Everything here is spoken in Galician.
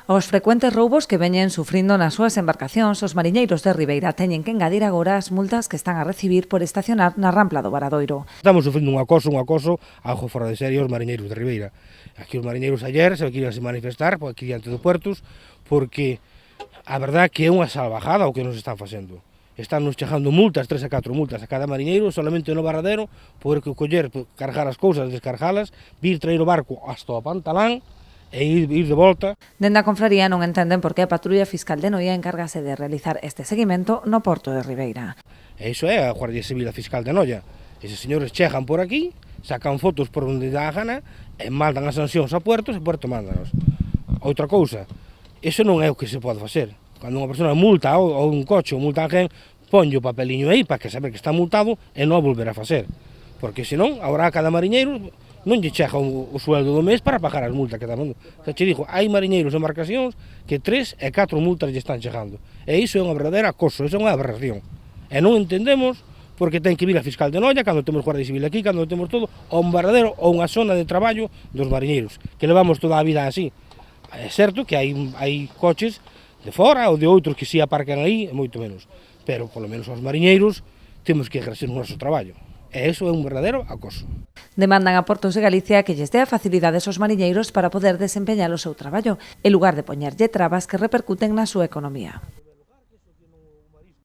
Aos frecuentes roubos que veñen sufrindo nas súas embarcacións, os mariñeiros de Ribeira teñen que engadir agora as multas que están a recibir por estacionar na rampla do Varadoiro. Estamos sufrindo un acoso algo fora de serie aos mariñeiros de Ribeira. Aquí os mariñeiros ayer se querían manifestar aquí diante do Puertos porque a verdad que é unha salvajada o que nos están facendo. Están nos chegando multas, 3 a 4 multas a cada mariñeiro, solamente no Varadero, poder que coller, cargar as cousas, descargalas, vir traer o barco hasta o Pantalán, e ir de volta. Dende a confraría non entenden por que a Patrulla Fiscal de Noia encárgase de realizar este seguimento no Porto de Ribeira. E iso é a Guardia Civil Fiscal de Noia. Eses señores chegan por aquí, sacan fotos por onde dá a gana, e mandan as sancións a Puertos e Puerto mándanos. Outra cousa, iso non é o que se pode facer. Cando unha persona multa ou un coche ou multa a alguén, ponlle o papeliño aí para que saber que está multado e non volver a facer. Porque senón, agora cada mariñeiro non lle chega o sueldo do mes para pagar as multas que están. Xa che digo, hai mariñeiros e embarcacións que 3 e 4 multas lle están chegando. E iso é unha verdadeira acoso, iso é unha aberración. E non entendemos porque ten que vir a Fiscal de Noia, cando temos Guardia Civil aquí, cando temos todo, ou un Varadero ou unha zona de traballo dos mariñeiros, que levamos toda a vida así. É certo que hai coches de fora ou de outros que si aparcan aí, moito menos. Pero, polo menos, os mariñeiros temos que ejercer o noso traballo. E iso é un verdadeiro acoso. Demandan a Portos de Galicia que lles dea facilidades aos mariñeiros para poder desempeñar o seu traballo, en lugar de poñerlle trabas que repercuten na súa economía.